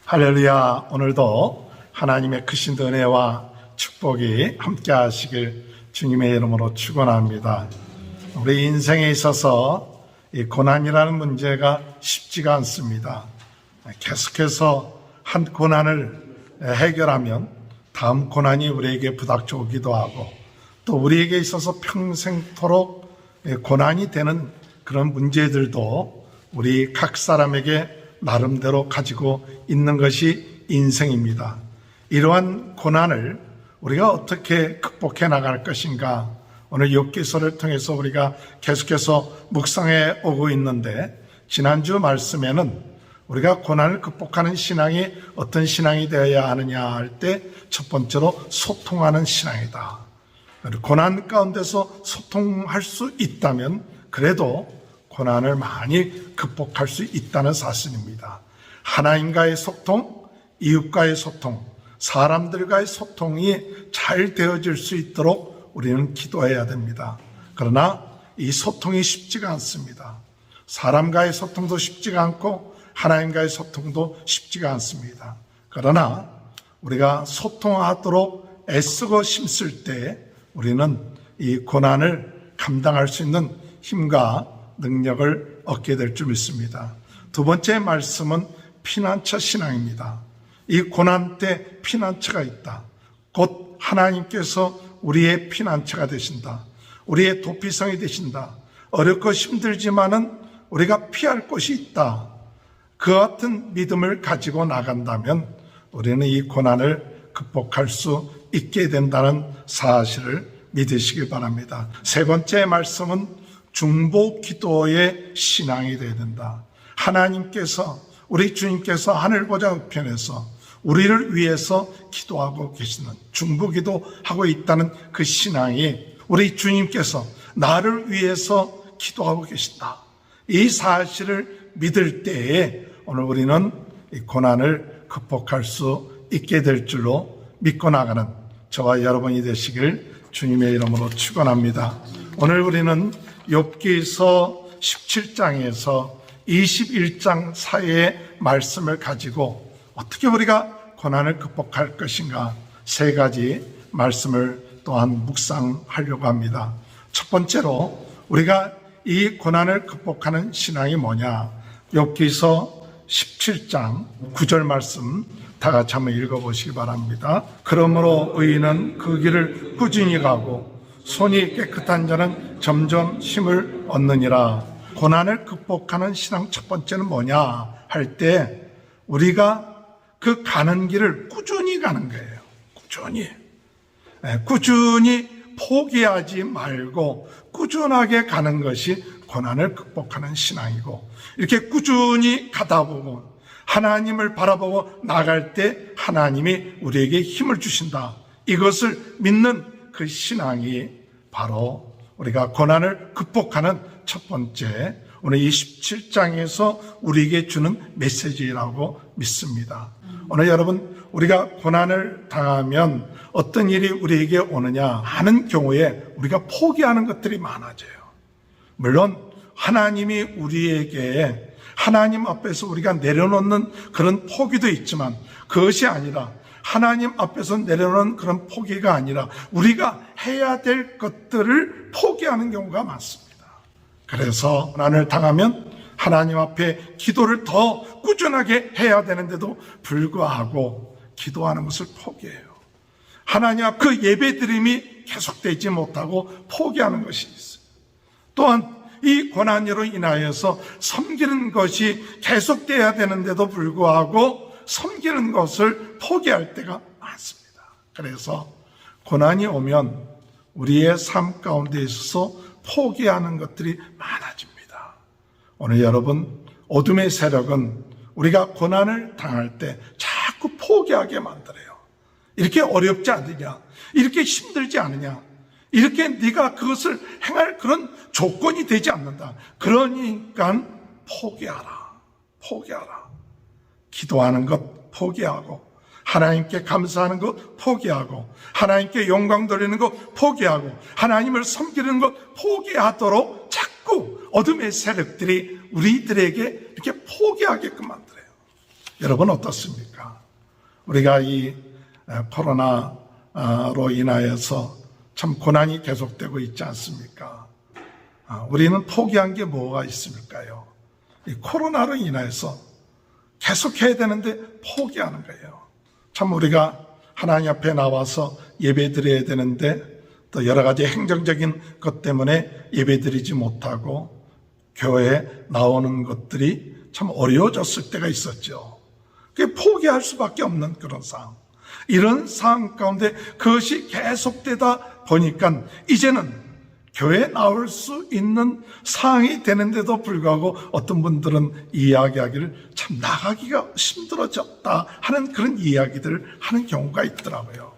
할렐루야. 오늘도 하나님의 크신 은혜와 축복이 함께 하시길 주님의 이름으로 축원합니다. 우리 인생에 있어서 이 고난이라는 문제가 쉽지가 않습니다. 계속해서 한 고난을 해결하면 다음 고난이 우리에게 부닥쳐오기도 하고, 또 우리에게 있어서 평생토록 고난이 되는 그런 문제들도 우리 각 사람에게 나름대로 가지고 있는 것이 인생입니다. 이러한 고난을 우리가 어떻게 극복해 나갈 것인가, 오늘 욥기서를 통해서 우리가 계속해서 묵상해 오고 있는데, 지난주 말씀에는 우리가 고난을 극복하는 신앙이 어떤 신앙이 되어야 하느냐 할 때 첫 번째로 소통하는 신앙이다. 고난 가운데서 소통할 수 있다면 그래도 고난을 많이 극복할 수 있다는 사실입니다. 하나님과의 소통, 이웃과의 소통, 사람들과의 소통이 잘 되어질 수 있도록 우리는 기도해야 됩니다. 그러나 이 소통이 쉽지가 않습니다. 사람과의 소통도 쉽지가 않고 하나님과의 소통도 쉽지가 않습니다. 그러나 우리가 소통하도록 애쓰고 힘쓸 때 우리는 이 고난을 감당할 수 있는 힘과 능력을 얻게 될 줄 믿습니다. 두 번째 말씀은 피난처 신앙입니다. 이 고난 때 피난처가 있다. 곧 하나님께서 우리의 피난처가 되신다. 우리의 도피성이 되신다. 어렵고 힘들지만은 우리가 피할 곳이 있다. 그 같은 믿음을 가지고 나간다면 우리는 이 고난을 극복할 수 있게 된다는 사실을 믿으시기 바랍니다. 세 번째 말씀은 중보 기도의 신앙이 되어야 된다. 하나님께서, 우리 주님께서 하늘 보좌 우편에서 우리를 위해서 기도하고 계시는, 중보 기도하고 있다는 그 신앙이, 우리 주님께서 나를 위해서 기도하고 계신다, 이 사실을 믿을 때에 오늘 우리는 이 고난을 극복할 수 있게 될 줄로 믿고 나가는 저와 여러분이 되시길 주님의 이름으로 축원합니다. 오늘 우리는 욥기서 17장에서 21장 사이의 말씀을 가지고 어떻게 우리가 고난을 극복할 것인가, 세 가지 말씀을 또한 묵상하려고 합니다. 첫 번째로 우리가 이 고난을 극복하는 신앙이 뭐냐, 욥기서 17장 9절 말씀 다 같이 한번 읽어보시기 바랍니다. 그러므로 의인은 그 길을 꾸준히 가고 손이 깨끗한 자는 점점 힘을 얻느니라. 고난을 극복하는 신앙 첫 번째는 뭐냐 할 때 우리가 그 가는 길을 꾸준히 가는 거예요. 꾸준히 포기하지 말고 꾸준하게 가는 것이 고난을 극복하는 신앙이고, 이렇게 꾸준히 가다 보면 하나님을 바라보고 나갈 때 하나님이 우리에게 힘을 주신다. 이것을 믿는 그 신앙이 바로 우리가 고난을 극복하는 첫 번째, 오늘 27장에서 우리에게 주는 메시지라고 믿습니다. 오늘 여러분, 우리가 고난을 당하면 어떤 일이 우리에게 오느냐 하는 경우에 우리가 포기하는 것들이 많아져요. 물론 하나님이 우리에게, 하나님 앞에서 우리가 내려놓는 그런 포기도 있지만, 그것이 아니라 하나님 앞에서 내려놓는 그런 포기가 아니라 우리가 해야 될 것들을 포기하는 경우가 많습니다. 그래서 고난을 당하면 하나님 앞에 기도를 더 꾸준하게 해야 되는데도 불구하고 기도하는 것을 포기해요. 하나님 앞 그 예배드림이 계속되지 못하고 포기하는 것이 있어요. 또한 이 고난으로 인하여서 섬기는 것이 계속돼야 되는데도 불구하고 섬기는 것을 포기할 때가 많습니다. 그래서 고난이 오면 우리의 삶 가운데 있어서 포기하는 것들이 많아집니다. 오늘 여러분, 어둠의 세력은 우리가 고난을 당할 때 자꾸 포기하게 만들어요. 이렇게 어렵지 않느냐, 이렇게 힘들지 않느냐, 이렇게 네가 그것을 행할 그런 조건이 되지 않는다. 그러니까 포기하라. 기도하는 것 포기하고, 하나님께 감사하는 것 포기하고, 하나님께 영광 돌리는 것 포기하고, 하나님을 섬기는 것 포기하도록 자꾸 어둠의 세력들이 우리들에게 이렇게 포기하게끔 만들어요. 여러분 어떻습니까? 우리가 이 코로나로 인하여서 참 고난이 계속되고 있지 않습니까? 우리는 포기한 게 뭐가 있을까요? 이 코로나로 인해서 계속해야 되는데 포기하는 거예요. 참 우리가 하나님 앞에 나와서 예배 드려야 되는데 또 여러 가지 행정적인 것 때문에 예배 드리지 못하고 교회에 나오는 것들이 참 어려워졌을 때가 있었죠. 그게 포기할 수밖에 없는 그런 상황. 이런 상황 가운데 그것이 계속되다 보니까 이제는 교회에 나올 수 있는 상황이 되는데도 불구하고 어떤 분들은 이야기하기를 참 나가기가 힘들어졌다 하는 그런 이야기들을 하는 경우가 있더라고요.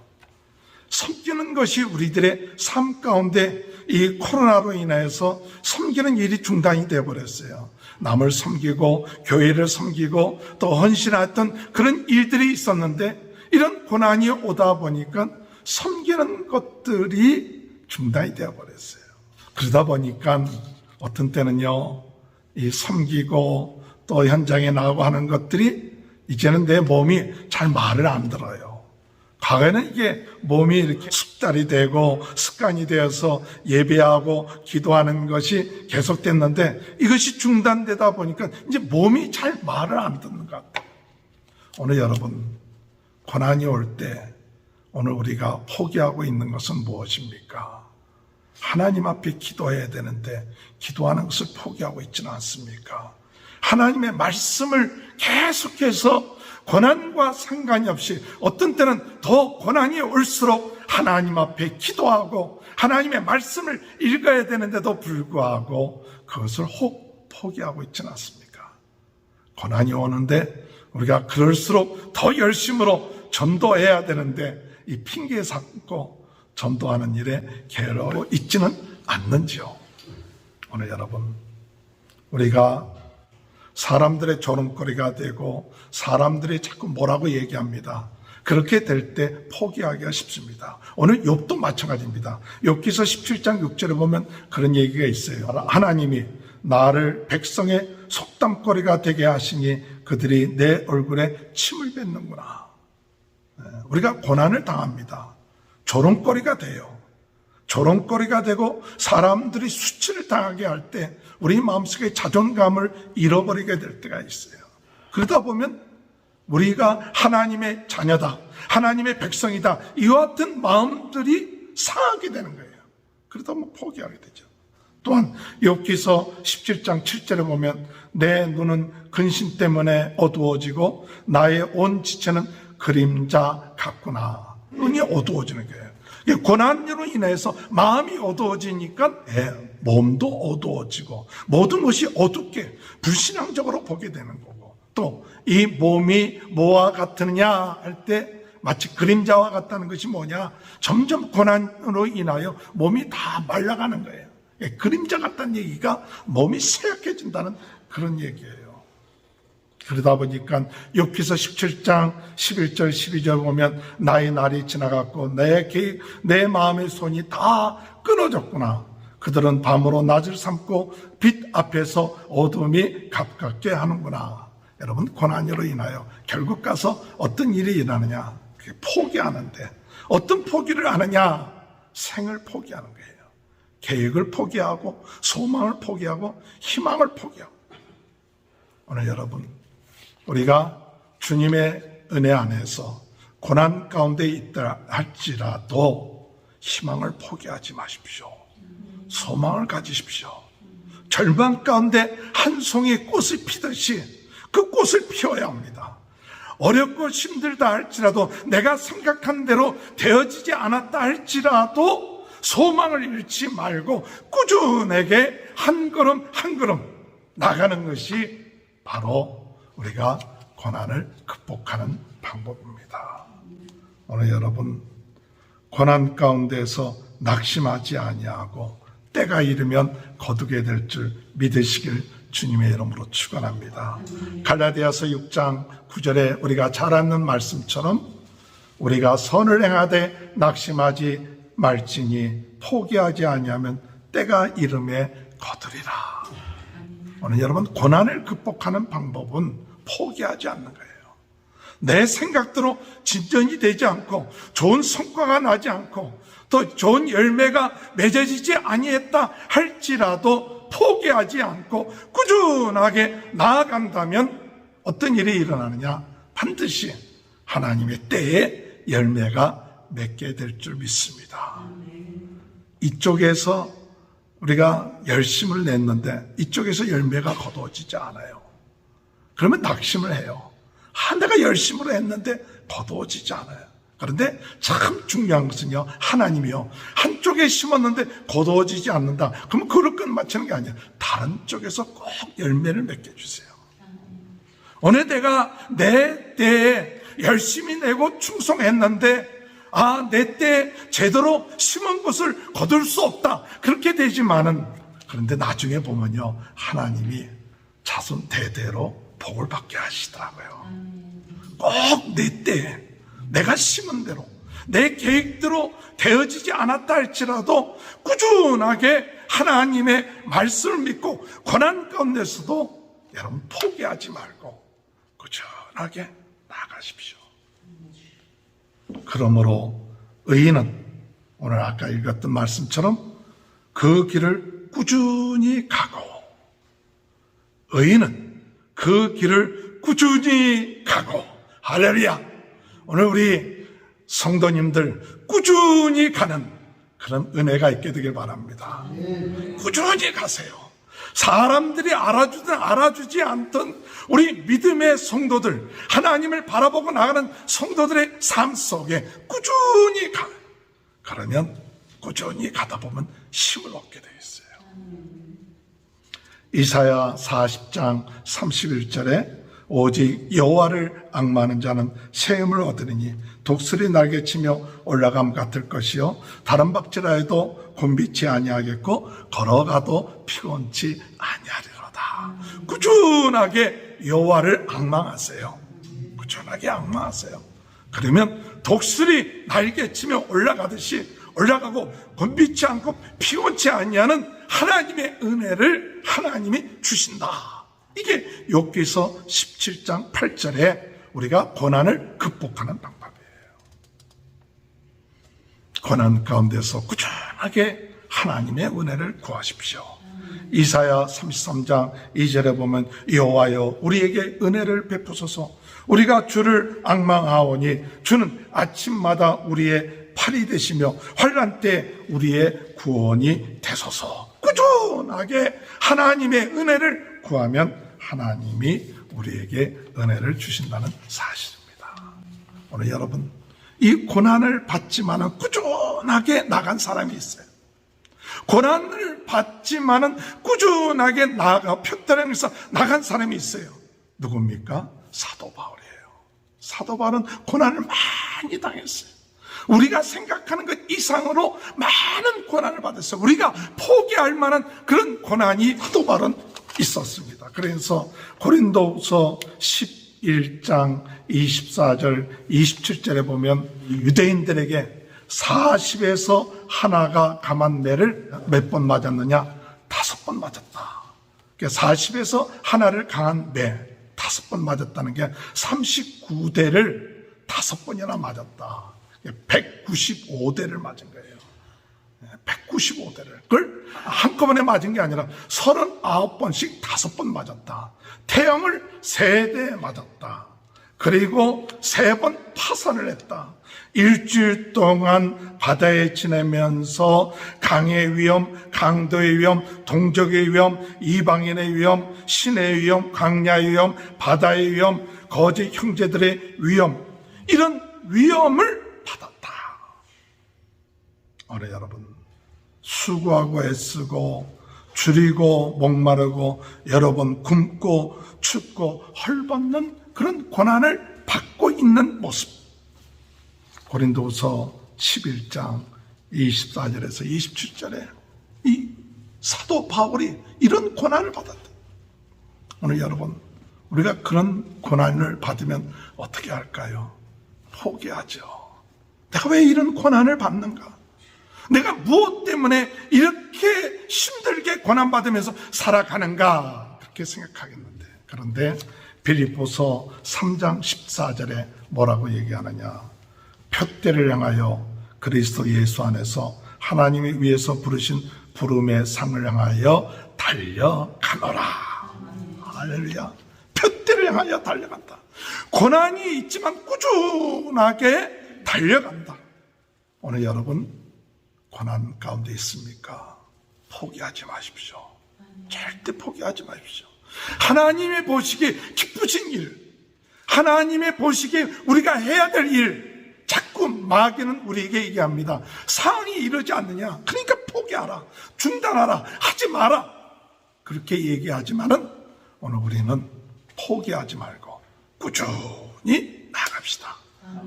섬기는 것이 우리들의 삶 가운데 이 코로나로 인해서 섬기는 일이 중단이 되어버렸어요. 남을 섬기고 교회를 섬기고 또 헌신했던 그런 일들이 있었는데 이런 고난이 오다 보니까 섬기는 것들이 중단이 되어버렸어요. 그러다 보니까 어떤 때는요, 이 섬기고 또 현장에 나가고 하는 것들이 이제는 내 몸이 잘 말을 안 들어요. 과거에는 이게 몸이 이렇게 숙달이 되고 습관이 되어서 예배하고 기도하는 것이 계속됐는데 이것이 중단되다 보니까 이제 몸이 잘 말을 안 듣는 것 같아요. 오늘 여러분, 고난이 올 때 오늘 우리가 포기하고 있는 것은 무엇입니까? 하나님 앞에 기도해야 되는데 기도하는 것을 포기하고 있지는 않습니까? 하나님의 말씀을 계속해서 고난과 상관이 없이 어떤 때는 더 고난이 올수록 하나님 앞에 기도하고 하나님의 말씀을 읽어야 되는데도 불구하고 그것을 혹 포기하고 있지는 않습니까? 고난이 오는데 우리가 그럴수록 더 열심으로 전도해야 되는데 이 핑계 삼고 전도하는 일에 게으르고 있지는 않는지요. 오늘 여러분, 우리가 사람들의 조롱거리가 되고 사람들이 자꾸 뭐라고 얘기합니다. 그렇게 될 때 포기하기가 쉽습니다. 오늘 욥도 마찬가지입니다. 욥기서 17장 6절에 보면 그런 얘기가 있어요. 하나님이 나를 백성의 속담거리가 되게 하시니 그들이 내 얼굴에 침을 뱉는구나. 우리가 고난을 당합니다. 조롱거리가 돼요. 조롱거리가 되고 사람들이 수치를 당하게 할 때 우리 마음속에 자존감을 잃어버리게 될 때가 있어요. 그러다 보면 우리가 하나님의 자녀다, 하나님의 백성이다, 이와 같은 마음들이 상하게 되는 거예요. 그러다 보면 포기하게 되죠. 또한 욥기서 17장 7절에 보면 내 눈은 근심 때문에 어두워지고 나의 온 지체는 그림자 같구나. 눈이 어두워지는 거예요. 고난으로 인해서 마음이 어두워지니까 몸도 어두워지고 모든 것이 어둡게 불신앙적으로 보게 되는 거고, 또 이 몸이 뭐와 같으냐 할 때 마치 그림자와 같다는 것이 뭐냐, 점점 고난으로 인하여 몸이 다 말라가는 거예요. 그림자 같다는 얘기가 몸이 쇠약해진다는 그런 얘기예요. 그러다 보니까 욥기서 17장 11절 12절 보면 나의 날이 지나갔고 내 마음의 손이 다 끊어졌구나. 그들은 밤으로 낮을 삼고 빛 앞에서 어둠이 가깝게 하는구나. 여러분, 고난으로 인하여 결국 가서 어떤 일이 일어나느냐, 그게 포기하는데 어떤 포기를 하느냐, 생을 포기하는 거예요. 계획을 포기하고 소망을 포기하고 희망을 포기하고. 오늘 여러분, 우리가 주님의 은혜 안에서 고난 가운데 있다 할지라도 희망을 포기하지 마십시오. 소망을 가지십시오. 절망 가운데 한 송이 꽃을 피듯이 그 꽃을 피워야 합니다. 어렵고 힘들다 할지라도, 내가 생각한 대로 되어지지 않았다 할지라도 소망을 잃지 말고 꾸준하게 한 걸음 한 걸음 나가는 것이 바로 우리가 고난을 극복하는 방법입니다. 오늘 여러분, 고난 가운데서 낙심하지 아니하고 때가 이르면 거두게 될 줄 믿으시길 주님의 이름으로 축원합니다. 갈라디아서 6장 9절에 우리가 잘 아는 말씀처럼 우리가 선을 행하되 낙심하지 말지니 포기하지 아니하면 때가 이름에 거두리라. 오늘 여러분, 고난을 극복하는 방법은 포기하지 않는 거예요. 내 생각대로 진전이 되지 않고 좋은 성과가 나지 않고 또 좋은 열매가 맺어지지 아니했다 할지라도 포기하지 않고 꾸준하게 나아간다면 어떤 일이 일어나느냐? 반드시 하나님의 때에 열매가 맺게 될 줄 믿습니다. 이쪽에서 우리가 열심을 냈는데 이쪽에서 열매가 거두어지지 않아요. 그러면 낙심을 해요. 내가 열심으로 했는데 거두어지지 않아요. 그런데 참 중요한 것은요, 하나님이요, 한쪽에 심었는데 거두어지지 않는다. 그러면 그걸 끝마치는 게 아니에요. 다른 쪽에서 꼭 열매를 맺게 해주세요. 오늘 내가 내 때에 열심히 내고 충성했는데 내 때에 제대로 심은 것을 거둘 수 없다. 그렇게 되지만은, 그런데 나중에 보면요, 하나님이 자손 대대로 복을 받게 하시더라고요. 꼭 내 때에 내가 심은 대로 내 계획대로 되어지지 않았다 할지라도 꾸준하게 하나님의 말씀을 믿고 고난 가운데서도 여러분 포기하지 말고 꾸준하게 나아가십시오. 그러므로 의인은 오늘 아까 읽었던 말씀처럼 그 길을 꾸준히 가고, 의인은 그 길을 꾸준히 가고, 할렐루야. 오늘 우리 성도님들 꾸준히 가는 그런 은혜가 있게 되길 바랍니다. 꾸준히 가세요. 사람들이 알아주든 알아주지 않든 우리 믿음의 성도들, 하나님을 바라보고 나가는 성도들의 삶 속에 꾸준히 가. 그러면 꾸준히 가다 보면 힘을 얻게 되어 있어요. 이사야 40장 31절에 오직 여호와를 앙망하는 자는 새 힘을 얻으리니 독수리 날개치며 올라감 같을 것이요 다른 박질하여도 곤비치 아니하겠고 걸어가도 피곤치 아니하리로다. 꾸준하게 여호와를 앙망하세요. 꾸준하게 앙망하세요. 그러면 독수리 날개치며 올라가듯이 올라가고 곤비치 않고 피곤치 아니하는 하나님의 은혜를 하나님이 주신다. 이게 욥기서 17장 8절에 우리가 고난을 극복하는 방법이에요. 고난 가운데서 꾸준하게 하나님의 은혜를 구하십시오. 이사야 33장 2절에 보면 여호와여 우리에게 은혜를 베푸소서. 우리가 주를 앙망하오니 주는 아침마다 우리의 팔이 되시며 환난 때 우리의 구원이 되소서. 꾸준하게 하나님의 은혜를 구하면 하나님이 우리에게 은혜를 주신다는 사실입니다. 오늘 여러분, 이 고난을 받지만은 꾸준하게 나간 사람이 있어요. 고난을 받지만은 꾸준하게 나아가 편달행에서 나간 사람이 있어요. 누굽니까? 사도 바울이에요. 사도 바울은 고난을 많이 당했어요. 우리가 생각하는 것 이상으로 많은 고난을 받았어요. 우리가 포기할 만한 그런 고난이 사도 바울은 있었습니다. 그래서 고린도후서 11장 24절 27절에 보면 유대인들에게 40에서 하나가 감한 매를 몇 번 맞았느냐? 5번 맞았다. 40에서 하나를 강한 매 5번 맞았다는 게 39대를 5번이나 맞았다. 195대를 맞은 거예요. 195대를. 그걸 한꺼번에 맞은 게 아니라 39번씩 5번 맞았다. 태양을 3대 맞았다. 그리고 3번 파산을 했다. 일주일 동안 바다에 지내면서 강의 위험, 강도의 위험, 동족의 위험, 이방인의 위험, 신의 위험, 광야의 위험, 바다의 위험, 거짓 형제들의 위험, 이런 위험을 받았다. 오늘 여러분, 수고하고 애쓰고 줄이고 목마르고 여러 번 굶고 춥고 헐벗는 그런 고난을 받고 있는 모습. 고린도후서 11장 24절에서 27절에 이 사도 바울이 이런 고난을 받았다. 오늘 여러분, 우리가 그런 고난을 받으면 어떻게 할까요? 포기하죠. 내가 왜 이런 고난을 받는가? 내가 무엇 때문에 이렇게 힘들게 고난받으면서 살아가는가? 그렇게 생각하겠는데, 그런데 빌립보서 3장 14절에 뭐라고 얘기하느냐? 표대를 향하여 그리스도 예수 안에서 하나님이 위에서 부르신 부름의 상을 향하여 달려가노라. 할렐루야. 표대를 향하여 달려간다. 고난이 있지만 꾸준하게 달려간다. 오늘 여러분 고난 가운데 있습니까? 포기하지 마십시오. 절대 포기하지 마십시오. 하나님의 보시기에 기쁘신 일, 하나님의 보시기에 우리가 해야 될 일, 자꾸 마귀는 우리에게 얘기합니다. 상황이 이러지 않느냐? 그러니까 포기하라, 중단하라, 하지 마라. 그렇게 얘기하지만은 오늘 우리는 포기하지 말고 꾸준히 나갑시다.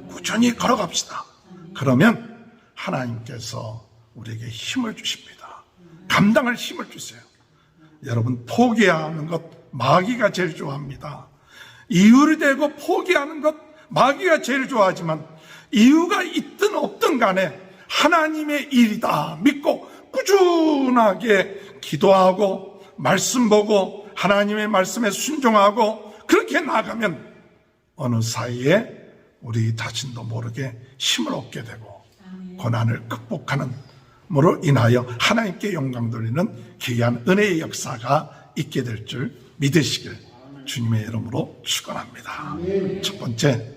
꾸준히 걸어갑시다. 그러면 하나님께서 우리에게 힘을 주십니다. 감당할 힘을 주세요. 여러분, 포기하는 것 마귀가 제일 좋아합니다. 이유를 대고 포기하는 것 마귀가 제일 좋아하지만 이유가 있든 없든 간에 하나님의 일이다 믿고 꾸준하게 기도하고 말씀 보고 하나님의 말씀에 순종하고 그렇게 나가면 어느 사이에 우리 자신도 모르게 힘을 얻게 되고 고난을 극복하는 으로 인하여 하나님께 영광 돌리는 귀한 은혜의 역사가 있게 될 줄 믿으시길 주님의 이름으로 축원합니다. 첫 번째,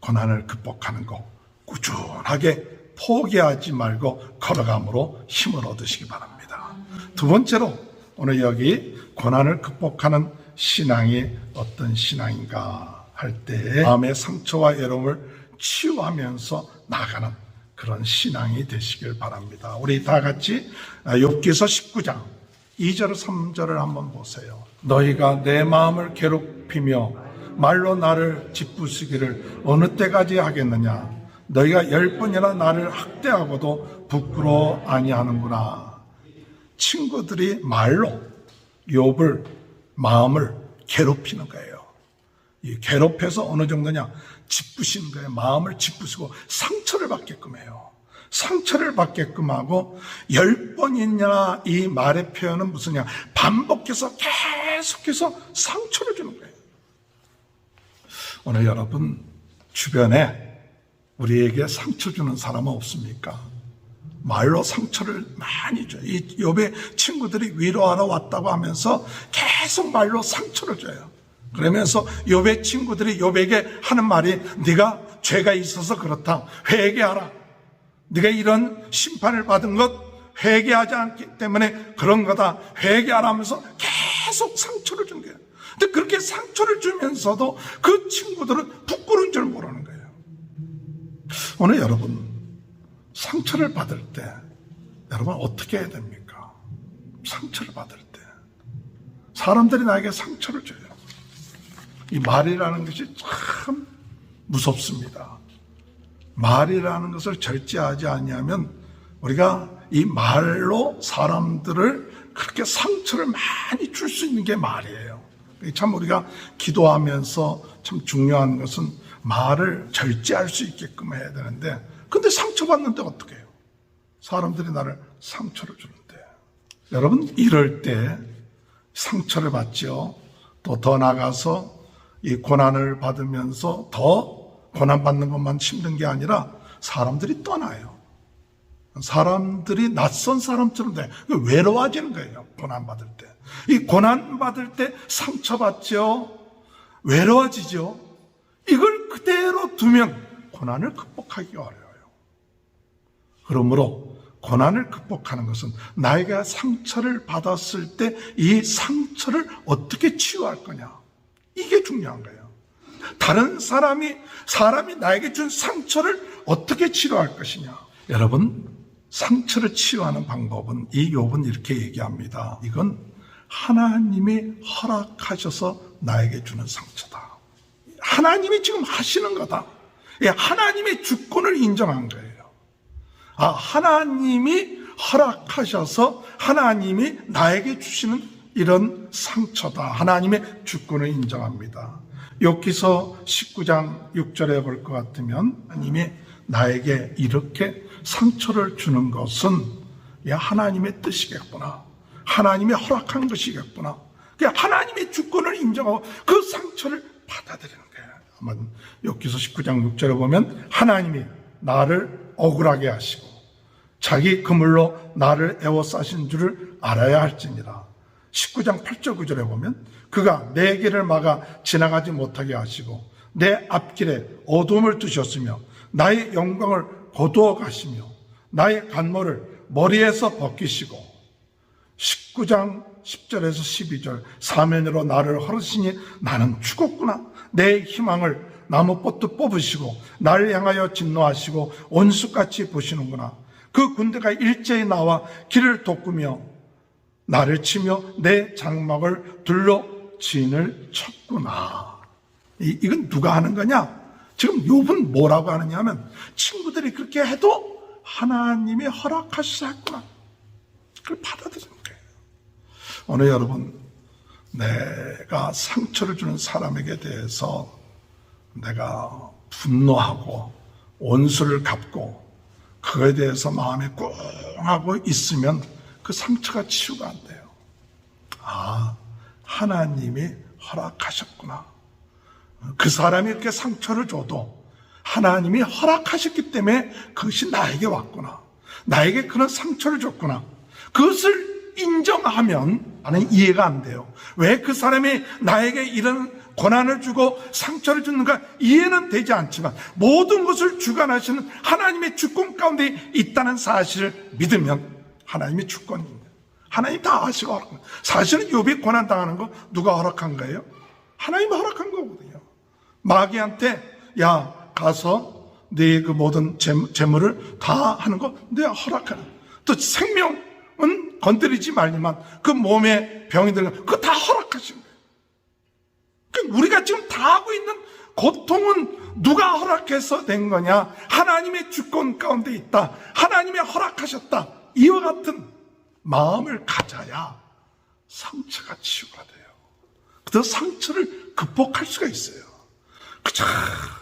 고난을 극복하는 것 꾸준하게 포기하지 말고 걸어감으로 힘을 얻으시기 바랍니다. 두 번째로 오늘 여기 고난을 극복하는 신앙이 어떤 신앙인가 할 때 마음의 상처와 외로움을 치유하면서 나가는 그런 신앙이 되시길 바랍니다. 우리 다 같이 욥기서 19장 2절 3절을 한번 보세요. 너희가 내 마음을 괴롭히며 말로 나를 짓부수기를 어느 때까지 하겠느냐? 너희가 10번이나 나를 학대하고도 부끄러워 아니하는구나. 친구들이 말로 욥을 마음을 괴롭히는 거예요. 이 괴롭혀서 어느 정도냐? 짓부시는 거예요. 마음을 짓부시고 상처를 받게끔 해요. 상처를 받게끔 하고 10번이나 이 말의 표현은 무슨냐? 반복해서 계속해서 상처를 주는 거예요. 오늘 여러분 주변에 우리에게 상처 주는 사람은 없습니까? 말로 상처를 많이 줘요. 이 욥의 친구들이 위로하러 왔다고 하면서 계속 말로 상처를 줘요. 그러면서 욥의 친구들이 욥에게 하는 말이 네가 죄가 있어서 그렇다. 회개하라. 네가 이런 심판을 받은 것 회개하지 않기 때문에 그런 거다. 회개하라 하면서 계속 상처를 준 거예요. 근데 그렇게 상처를 주면서도 그 친구들은 부끄러운 줄 모르는 거예요. 오늘 여러분 상처를 받을 때 여러분 어떻게 해야 됩니까? 상처를 받을 때 사람들이 나에게 상처를 줘요. 이 말이라는 것이 참 무섭습니다. 말이라는 것을 절제하지 않으면 우리가 이 말로 사람들을 그렇게 상처를 많이 줄 수 있는 게 말이에요. 참 우리가 기도하면서 참 중요한 것은 말을 절제할 수 있게끔 해야 되는데 근데 상처받는데 어떻게 해요? 사람들이 나를 상처를 주는데 여러분 이럴 때 상처를 받죠. 또 더 나가서 이 고난을 받으면서 더 고난받는 것만 힘든 게 아니라 사람들이 떠나요. 사람들이 낯선 사람처럼 돼. 외로워지는 거예요. 고난받을 때. 이 고난받을 때 상처받죠. 외로워지죠. 이걸 그대로 두면 고난을 극복하기가 어려워요. 그러므로 고난을 극복하는 것은 나에게 상처를 받았을 때 이 상처를 어떻게 치유할 거냐. 이게 중요한 거예요. 다른 사람이 나에게 준 상처를 어떻게 치료할 것이냐. 여러분 상처를 치유하는 방법은 이 욥은 이렇게 얘기합니다. 이건 하나님이 허락하셔서 나에게 주는 상처다. 하나님이 지금 하시는 거다. 하나님의 주권을 인정한 거예요. 하나님이 허락하셔서 하나님이 나에게 주시는 이런 상처다. 하나님의 주권을 인정합니다. 욥기서 19장 6절에 볼 것 같으면 하나님이 나에게 이렇게 상처를 주는 것은 하나님의 뜻이겠구나. 하나님의 허락한 것이겠구나. 하나님의 주권을 인정하고 그 상처를 받아들이는 거예요. 한번 욥기서 19장 6절에 보면 하나님이 나를 억울하게 하시고 자기 그물로 나를 에워싸신 줄을 알아야 할지니라. 19장 8절 9절에 보면 그가 내 길을 막아 지나가지 못하게 하시고 내 앞길에 어둠을 두셨으며 나의 영광을 거두어 가시며 나의 간모를 머리에서 벗기시고 19장 10절에서 12절 사면으로 나를 헐으시니 나는 죽었구나. 내 희망을 나무꽃도 뽑으시고 나를 향하여 진노하시고 원수같이 보시는구나. 그 군대가 일제히 나와 길을 돋구며 나를 치며 내 장막을 둘러 진을 쳤구나. 이건 누가 하는 거냐? 지금 욥은 뭐라고 하느냐 하면 친구들이 그렇게 해도 하나님이 허락하시자 했구나. 그걸 받아들이는 거예요. 오늘 여러분, 내가 상처를 주는 사람에게 대해서 내가 분노하고 원수를 갚고 그거에 대해서 마음에 꽁하고 있으면 그 상처가 치유가 안 돼요. 아, 하나님이 허락하셨구나. 그 사람이 이렇게 상처를 줘도 하나님이 허락하셨기 때문에 그것이 나에게 왔구나. 나에게 그런 상처를 줬구나. 그것을 인정하면 나는 이해가 안 돼요. 왜 그 사람이 나에게 이런 고난을 주고 상처를 주는가 이해는 되지 않지만 모든 것을 주관하시는 하나님의 주권 가운데 있다는 사실을 믿으면 하나님이 주권입니다. 하나님 다 아시고 허락한 거예요. 사실은 욥이 고난 당하는 거 누가 허락한 거예요? 하나님이 허락한 거거든요. 마귀한테 야 가서 네 그 모든 재물을 다 하는 거 내가 허락하는. 또 생명은 건드리지 말지만 그 몸에 병이 들면 그거 다 허락하신 거예요. 그러니까 우리가 지금 다 하고 있는 고통은 누가 허락해서 된 거냐? 하나님의 주권 가운데 있다. 하나님이 허락하셨다. 이와 같은 마음을 가져야 상처가 치유가 돼요. 그래서 상처를 극복할 수가 있어요. 그저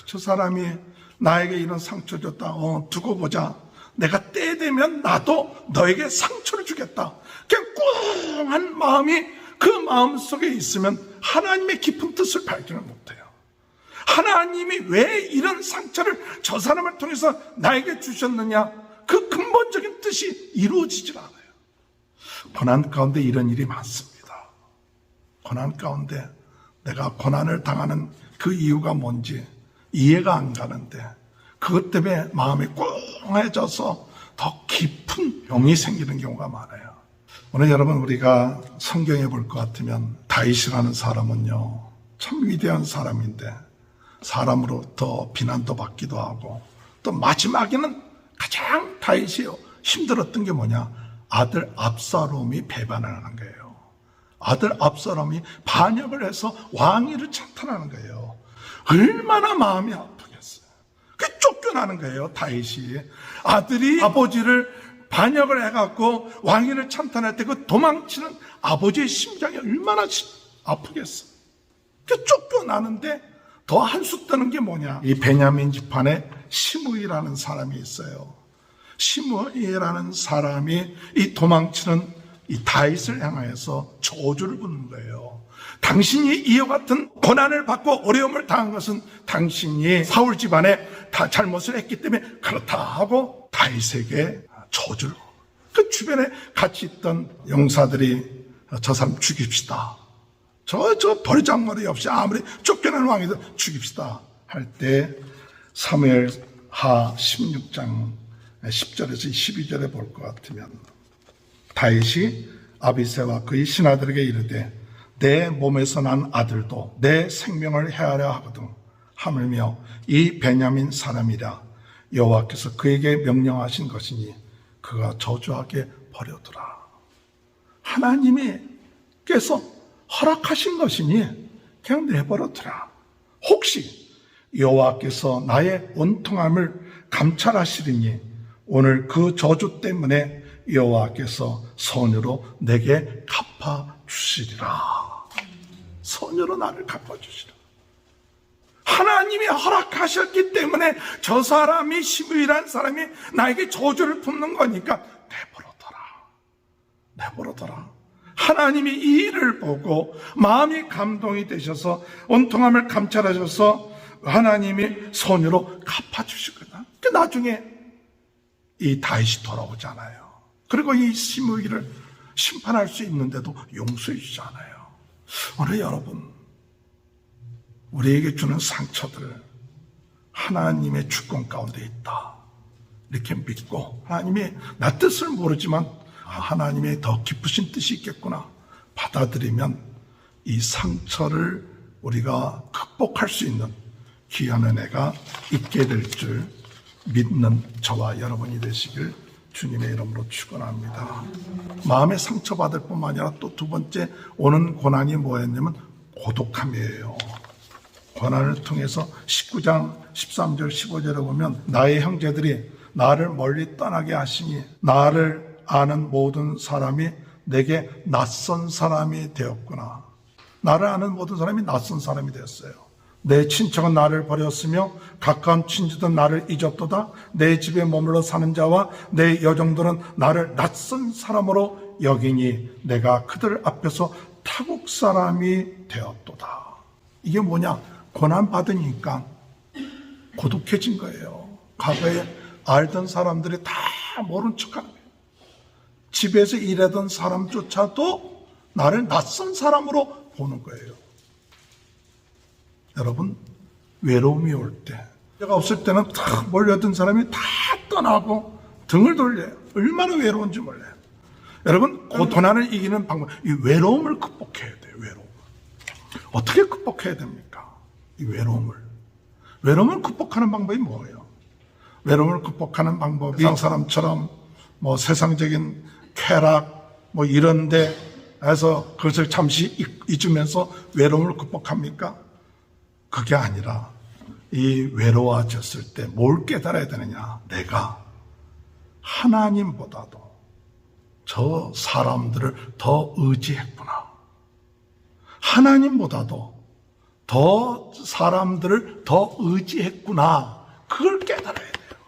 저 사람이 나에게 이런 상처 줬다. 두고 보자. 내가 때 되면 나도 너에게 상처를 주겠다. 그냥 꽁한 마음이 그 마음 속에 있으면 하나님의 깊은 뜻을 발견을 못해요. 하나님이 왜 이런 상처를 저 사람을 통해서 나에게 주셨느냐? 그 근본적인 뜻이 이루어지질 않아요. 고난 가운데 이런 일이 많습니다. 고난 가운데 내가 고난을 당하는 그 이유가 뭔지 이해가 안 가는데 그것 때문에 마음이 꽁해져서 더 깊은 병이 생기는 경우가 많아요. 오늘 여러분 우리가 성경에 볼 것 같으면 다윗이라는 사람은요 참 위대한 사람인데 사람으로부터 비난도 받기도 하고 또 마지막에는 가장 다윗이 힘들었던 게 뭐냐? 아들 압살롬이 배반을 하는 거예요. 아들 압살롬이 반역을 해서 왕위를 찬탈하는 거예요. 얼마나 마음이 아프겠어요. 그 쫓겨나는 거예요. 다윗이 아들이 아버지를 반역을 해갖고 왕위를 찬탈할 때 그 도망치는 아버지의 심장이 얼마나 아프겠어요. 그 쫓겨나는데 더 한수 떠는 게 뭐냐? 이 베냐민 지판에 시므이라는 사람이 있어요. 시므이라는 사람이 이 도망치는 이 다윗을 향해서 저주를 부는 거예요. 당신이 이와 같은 고난을 받고 어려움을 당한 것은 당신이 사울 집안에 다 잘못을 했기 때문에 그렇다 하고 다윗에게 저주를. 그 주변에 같이 있던勇사들이 저 사람 죽입시다. 저 버리장머리 없이 아무리 쫓겨난 왕이도 죽입시다 할 때 사무엘하 16장 10절에서 12절에 볼 것 같으면 다윗이 아비새와 그의 신하들에게 이르되 내 몸에서 난 아들도 내 생명을 해하려 하거든 하물며 이 베냐민 사람이라 여호와께서 그에게 명령하신 것이니 그가 저주하게 버려두라. 하나님께서 허락하신 것이니 그냥 내버려두라. 혹시 여호와께서 나의 원통함을 감찰하시리니 오늘 그 저주 때문에 여호와께서 선으로 내게 갚아주시리라. 선으로 나를 갚아주시라. 하나님이 허락하셨기 때문에 저 사람이 시므이란 사람이 나에게 저주를 품는 거니까 내버려둬라. 하나님이 이 일을 보고 마음이 감동이 되셔서 온통함을 감찰하셔서 하나님이 선유로 갚아주시거든. 그 나중에 이 다윗이 돌아오잖아요. 그리고 이 시므이를 심판할 수 있는데도 용서해 주잖아요. 오늘 여러분, 우리에게 주는 상처들 하나님의 주권 가운데 있다, 이렇게 믿고 하나님이 나 뜻을 모르지만 하나님의 더 깊으신 뜻이 있겠구나 받아들이면 이 상처를 우리가 극복할 수 있는 귀한 은혜가 있게 될 줄 믿는 저와 여러분이 되시길 주님의 이름으로 축원합니다. 마음에 상처받을 뿐만 아니라 또 두 번째 오는 고난이 뭐였냐면 고독함이에요. 고난을 통해서 19장 13절 15절에 보면 나의 형제들이 나를 멀리 떠나게 하시니 나를 아는 모든 사람이 내게 낯선 사람이 되었구나. 나를 아는 모든 사람이 낯선 사람이 되었어요. 내 친척은 나를 버렸으며 가까운 친지도 나를 잊었도다. 내 집에 머물러 사는 자와 내 여종들은 나를 낯선 사람으로 여기니 내가 그들 앞에서 타국 사람이 되었도다. 이게 뭐냐? 고난 받으니까 고독해진 거예요. 과거에 알던 사람들이 다 모른 척하는 거예요. 집에서 일하던 사람조차도 나를 낯선 사람으로 보는 거예요. 여러분, 외로움이 올 때, 내가 없을 때는 탁 몰려든 사람이 다 떠나고 등을 돌려요. 얼마나 외로운지 몰라요. 여러분, 고난을 이기는 방법, 이 외로움을 극복해야 돼요. 외로움. 어떻게 극복해야 됩니까? 이 외로움을 극복하는 방법이 뭐예요? 외로움을 극복하는 방법이 세상 사람처럼 뭐 세상적인 쾌락 뭐 이런데 해서 그것을 잠시 잊으면서 외로움을 극복합니까? 그게 아니라 이 외로워졌을 때 뭘 깨달아야 되느냐? 내가 하나님보다도 저 사람들을 더 의지했구나. 하나님보다도 더 사람들을 더 의지했구나. 그걸 깨달아야 돼요.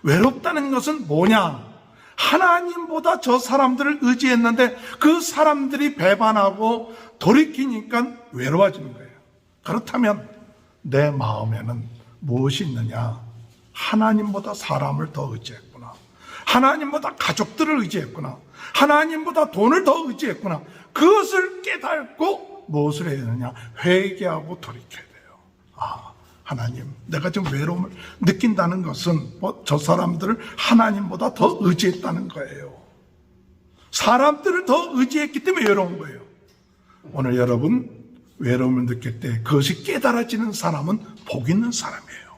외롭다는 것은 뭐냐? 하나님보다 저 사람들을 의지했는데 그 사람들이 배반하고 돌이키니까 외로워지는 거예요. 그렇다면 내 마음에는 무엇이 있느냐? 하나님보다 사람을 더 의지했구나. 하나님보다 가족들을 의지했구나. 하나님보다 돈을 더 의지했구나. 그것을 깨닫고 무엇을 해야 되느냐? 회개하고 돌이켜야 돼요. 아, 하나님, 내가 지금 외로움을 느낀다는 것은 저 사람들을 하나님보다 더 의지했다는 거예요. 사람들을 더 의지했기 때문에 외로운 거예요. 오늘 여러분, 외로움을 느낄 때 그것이 깨달아지는 사람은 복 있는 사람이에요.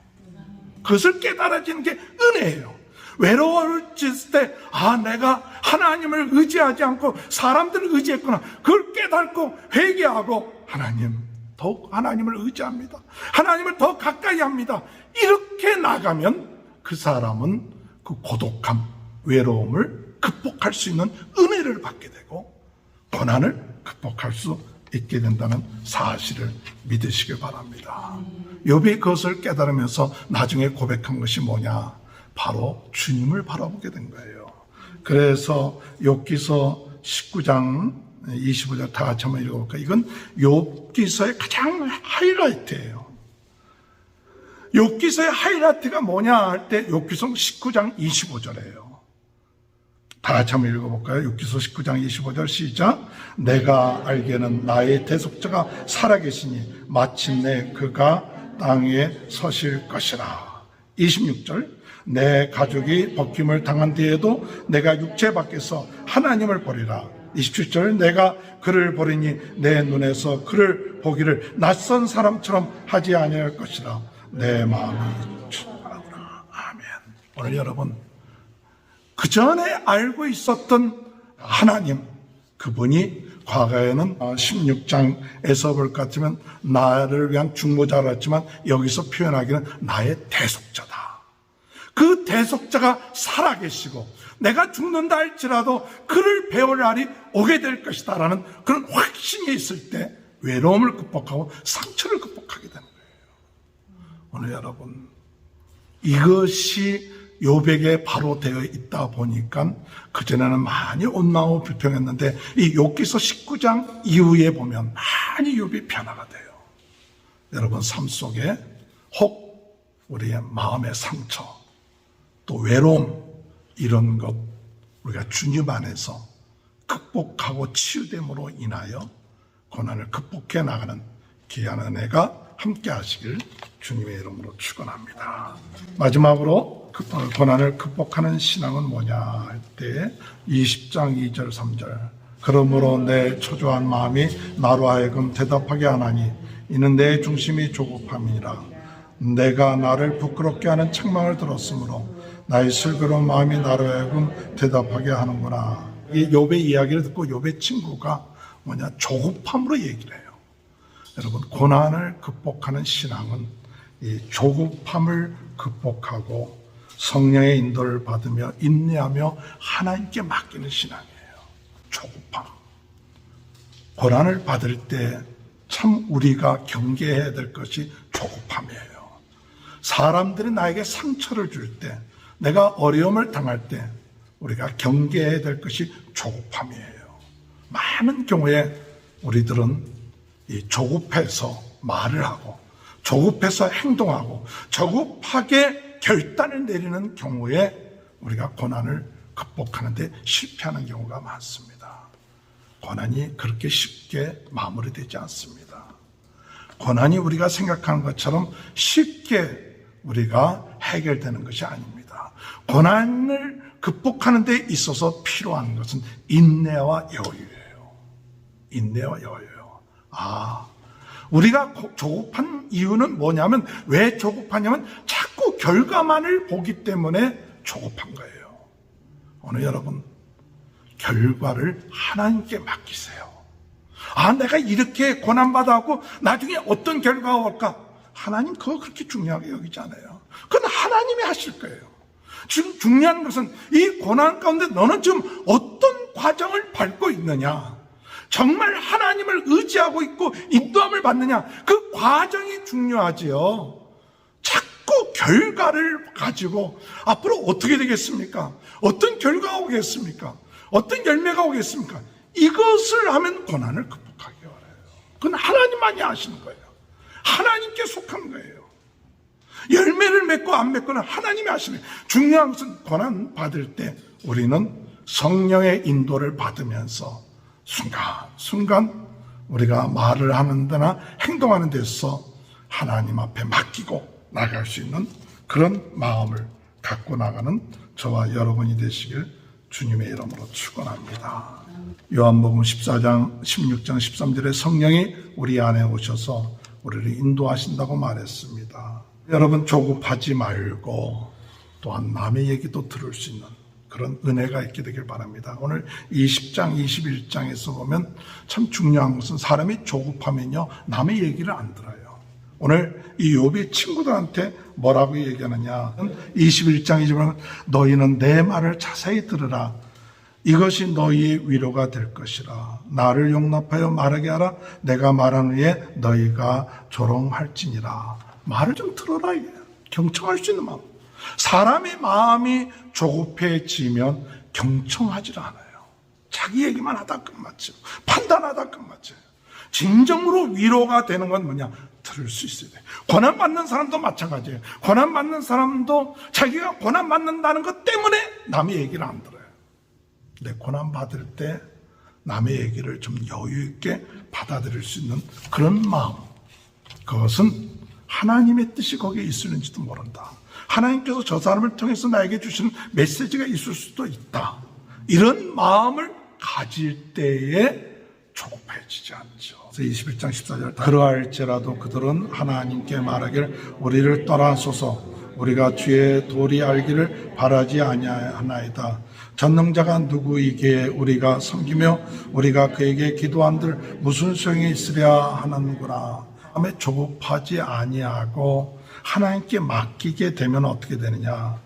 그것을 깨달아지는 게 은혜예요. 외로워질 때, 아, 내가 하나님을 의지하지 않고 사람들을 의지했구나. 그걸 깨닫고 회개하고 하나님, 더욱 하나님을 의지합니다. 하나님을 더 가까이 합니다. 이렇게 나가면 그 사람은 그 고독함, 외로움을 극복할 수 있는 은혜를 받게 되고 고난을 극복할 수 있게 된다는 사실을 믿으시길 바랍니다. 욥이 그것을 깨달으면서 나중에 고백한 것이 뭐냐? 바로 주님을 바라보게 된 거예요. 그래서 욥기서 19장 25절 다 같이 한번 읽어볼까요? 이건 욥기서의 가장 하이라이트예요. 욥기서의 하이라이트가 뭐냐 할 때 욥기서 19장 25절이에요. 다 같이 한번 읽어볼까요? 욥기서 19장 25절 시작. 내가 알기에는 나의 대속자가 살아계시니 마침내 그가 땅에 서실 것이라. 26절. 내 가족이 벗김을 당한 뒤에도 내가 육체 밖에서 하나님을 보리라. 27절. 내가 그를 보리니 내 눈에서 그를 보기를 낯선 사람처럼 하지 아니할 것이라. 내 마음이 충만하구나. 아멘. 오늘 여러분, 그 전에 알고 있었던 하나님, 그분이 과거에는 16장에서 볼 것 같으면 나를 위한 중보자라 했지만 여기서 표현하기는 나의 대속자다. 그 대속자가 살아계시고 내가 죽는다 할지라도 그를 배울 날이 오게 될 것이다 라는 그런 확신이 있을 때 외로움을 극복하고 상처를 극복하게 되는 거예요. 오늘 여러분, 이것이 욥에게 바로 되어 있다 보니까 그전에는 많이 원망하고 불평했는데 이 욥기서 19장 이후에 보면 많이 욥이 변화가 돼요. 여러분 삶 속에 혹 우리의 마음의 상처 또 외로움 이런 것 우리가 주님 안에서 극복하고 치유됨으로 인하여 고난을 극복해 나가는 귀한 은혜가 함께 하시길 주님의 이름으로 축원합니다. 마지막으로 고난을 극복하는 신앙은 뭐냐 할 때 20장 2절 3절 그러므로 내 초조한 마음이 나로 하여금 대답하게 하나니 이는 내 중심이 조급함이니라. 내가 나를 부끄럽게 하는 책망을 들었으므로 나의 슬그러운 마음이 나로 하여금 대답하게 하는구나. 이 욥의 이야기를 듣고 욥의 친구가 뭐냐 조급함으로 얘기를 해요. 여러분 고난을 극복하는 신앙은 이 조급함을 극복하고 성령의 인도를 받으며 인내하며 하나님께 맡기는 신앙이에요. 조급함. 고난을 받을 때 참 우리가 경계해야 될 것이 조급함이에요. 사람들이 나에게 상처를 줄 때 내가 어려움을 당할 때 우리가 경계해야 될 것이 조급함이에요. 많은 경우에 우리들은 이 조급해서 말을 하고 조급해서 행동하고 조급하게 결단을 내리는 경우에 우리가 고난을 극복하는데 실패하는 경우가 많습니다. 고난이 그렇게 쉽게 마무리되지 않습니다. 고난이 우리가 생각하는 것처럼 쉽게 우리가 해결되는 것이 아닙니다. 고난을 극복하는 데 있어서 필요한 것은 인내와 여유예요. 인내와 여유예요. 우리가 조급한 이유는 뭐냐면 왜 조급하냐면 자꾸 결과만을 보기 때문에 조급한 거예요. 오늘 여러분 결과를 하나님께 맡기세요. 내가 이렇게 고난받아갖고 나중에 어떤 결과가 올까? 하나님 그거 그렇게 중요하게 여기지 않아요. 그건 하나님이 하실 거예요. 지금 중요한 것은 이 고난 가운데 너는 지금 어떤 과정을 밟고 있느냐? 정말 하나님을 의지하고 있고 인도함을 받느냐? 그 과정이 중요하지요. 자꾸 결과를 가지고 앞으로 어떻게 되겠습니까? 어떤 결과가 오겠습니까? 어떤 열매가 오겠습니까? 이것을 하면 고난을 극복하기 어려워요. 그건 하나님만이 아시는 거예요. 하나님께 속한 거예요. 열매를 맺고 안 맺고는 하나님이 아시는 거예요. 중요한 것은 고난 받을 때 우리는 성령의 인도를 받으면서 순간 우리가 말을 하는 데나 행동하는 데서 하나님 앞에 맡기고 나갈 수 있는 그런 마음을 갖고 나가는 저와 여러분이 되시길 주님의 이름으로 축원합니다. 요한복음 14장 16장 13절에 성령이 우리 안에 오셔서 우리를 인도하신다고 말했습니다. 여러분 조급하지 말고 또한 남의 얘기도 들을 수 있는 그런 은혜가 있게 되길 바랍니다. 오늘 20장 21장에서 보면 참 중요한 것은 사람이 조급하면요 남의 얘기를 안 들어요. 오늘 이 욥이 친구들한테 뭐라고 얘기하느냐 21장에 보면 너희는 내 말을 자세히 들으라. 이것이 너희의 위로가 될 것이라. 나를 용납하여 말하게 하라. 내가 말한 후에 너희가 조롱할지니라. 말을 좀 들어라. 경청할 수 있는 마음. 사람의 마음이 조급해지면 경청하지 않아요. 자기 얘기만 하다 끝마치고 판단하다 끝마쳐요. 진정으로 위로가 되는 건 뭐냐? 들을 수 있어야 돼요. 고난받는 사람도 마찬가지예요. 고난받는 사람도 자기가 고난받는다는 것 때문에 남의 얘기를 안 들어요. 근데 고난받을 때 남의 얘기를 좀 여유 있게 받아들일 수 있는 그런 마음, 그것은 하나님의 뜻이 거기에 있을는지도 모른다. 하나님께서 저 사람을 통해서 나에게 주시는 메시지가 있을 수도 있다. 이런 마음을 가질 때에 조급해지지 않죠. 21장 14절 그러할지라도 그들은 하나님께 말하기를 우리를 떠나소서 우리가 주의 도리 알기를 바라지 아니하나이다. 전능자가 누구이기에 우리가 섬기며 우리가 그에게 기도한들 무슨 소용이 있으랴 하는구나. 다음에 조급하지 아니하고 하나님께 맡기게 되면 어떻게 되느냐?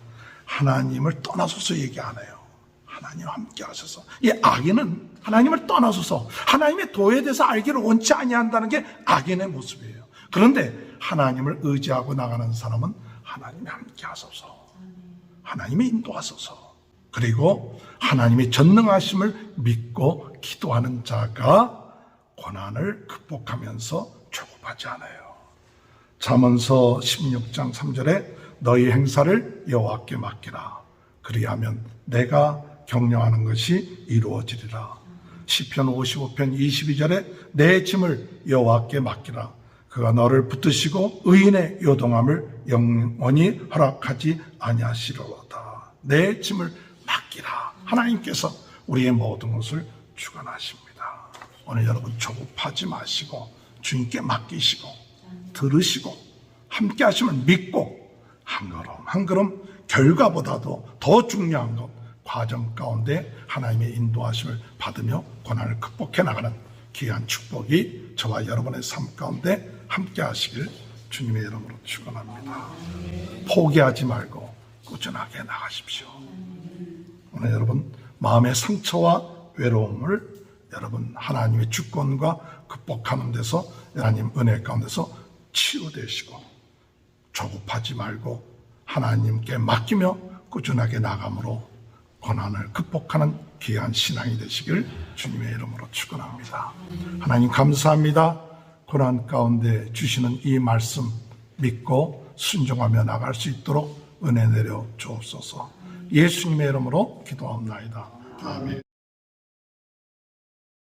하나님을 떠나서서 얘기 안 해요. 하나님 함께 하셔서. 이 악인은 하나님을 떠나서서 하나님의 도에 대해서 알기를 원치 아니한다는 게 악인의 모습이에요. 그런데 하나님을 의지하고 나가는 사람은 하나님이 함께 하소서. 하나님이 인도하소서. 그리고 하나님의 전능하심을 믿고 기도하는 자가 고난을 극복하면서 조급하지 않아요. 잠언서 16장 3절에 너희 행사를 여호와께 맡기라. 그리하면 내가 격려하는 것이 이루어지리라. 시편 55편 22절에 내 짐을 여호와께 맡기라. 그가 너를 붙드시고 의인의 요동함을 영원히 허락하지 아니하시리로다. 내 짐을 맡기라. 하나님께서 우리의 모든 것을 주관하십니다. 오늘 여러분 조급하지 마시고 주님께 맡기시고 들으시고 함께 하심을 믿고 한 걸음 한 걸음 결과보다도 더 중요한 것 과정 가운데 하나님의 인도하심을 받으며 고난을 극복해 나가는 귀한 축복이 저와 여러분의 삶 가운데 함께 하시길 주님의 이름으로 축원합니다. 포기하지 말고 꾸준하게 나가십시오. 오늘 여러분 마음의 상처와 외로움을 여러분 하나님의 주권과 극복하는 데서 하나님 은혜 가운데서 치유되시고 조급하지 말고 하나님께 맡기며 꾸준하게 나감으로 고난을 극복하는 귀한 신앙이 되시길 주님의 이름으로 축원합니다. 하나님 감사합니다. 고난 가운데 주시는 이 말씀 믿고 순종하며 나갈 수 있도록 은혜 내려 주옵소서. 예수님의 이름으로 기도합니다. 아멘.